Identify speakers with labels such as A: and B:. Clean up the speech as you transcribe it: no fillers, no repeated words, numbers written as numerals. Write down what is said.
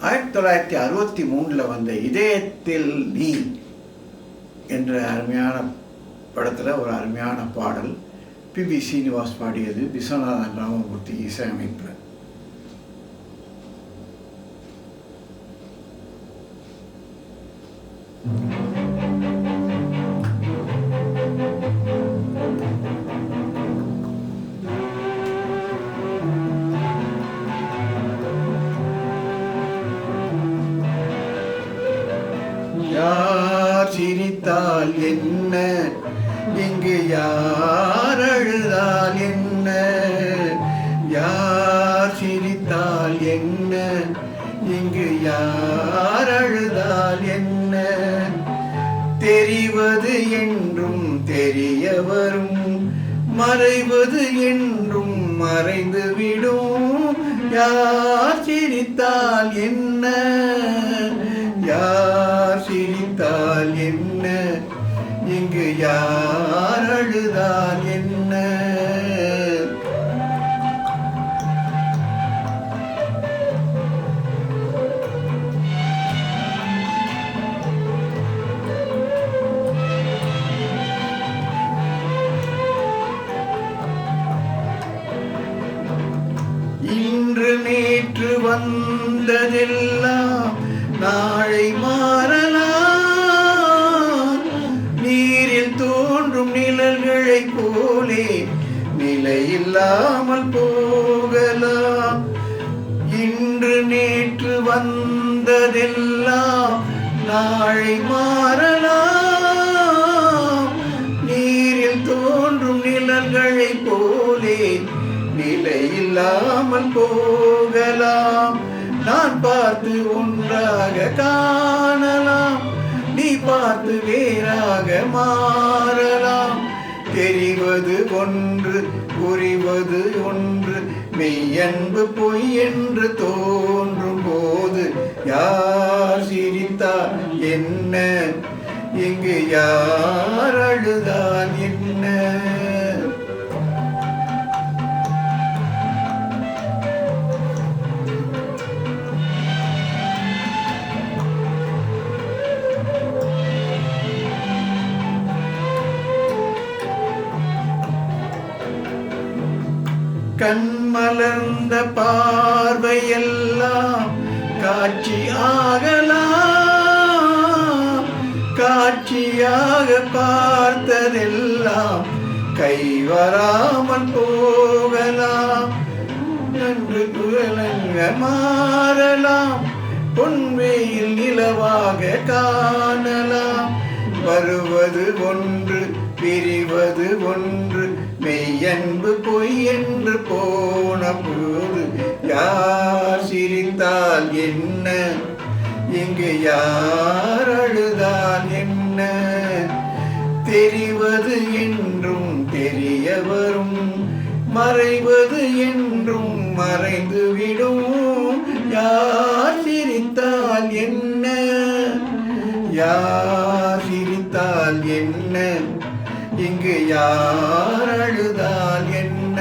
A: 1963 வந்த இதயத்தில் நீ என்ற அருமையான படத்தில் ஒரு அருமையான பாடல். பி சீனிவாஸ் பாடியது, விஸ்வநாதன் ராமமூர்த்தி இசையமைப்பு. யார் சிரித்தால் என்ன, இங்கு யார் அழுதால் என்ன, யார் சிரித்தால் என்ன, இங்கு யார் அழுதால் என்ன, தெரிவது என்றும் தெரிய வரும், மறைவது என்றும் மறைந்துவிடும். யார் சிரித்தால் என்ன, யார் சிரித்தால் என்ன, இங்கு யார் அழுதால் என்ன. இன்று நேற்று வந்ததெல்லாம் நாளை மாறலாம். நீரில் தோன்றும் நிழல்களை போலே நிலையில்லாமல் போகலாம். இன்று நேற்று வந்ததெல்லாம் நாளை மாறலாம். நீரில் தோன்றும் நிழல்களை போலே நிலையில்லாமல் போகலாம். நான் பார்த்து ஒன்றாக காணலாம், நீ பார்த்து வேறாக மாறலாம். தெரிவது ஒன்று, புரிவது ஒன்று, மெய்யன்பு பொய் என்று தோன்றும் போது யார் சிரித்தால் என்ன, இங்கு யார் அழுதால் என்ன. கண்மலர்ந்த பார்வையெல்லாம் காட்சி ஆகலாம். காட்சியாக பார்த்ததெல்லாம் கைவராமல் போகலாம். நன்று குழலங்க மாறலாம், பொன்வெயில் நிலவாக காணலாம். வருவது ஒன்று, பிரிவது ஒன்று, மெய்யன்பு பொய் என்று போன போது யார் சிரித்தால் என்ன, இங்கு யார் அழுதால் என்ன. தெரிவது என்றும் தெரிய வரும், மறைவது என்றும் மறைந்துவிடும். யார் சிரித்தால் என்ன, யார் சிரித்தால் என்ன, இங்கு யார் அழுதால் என்ன.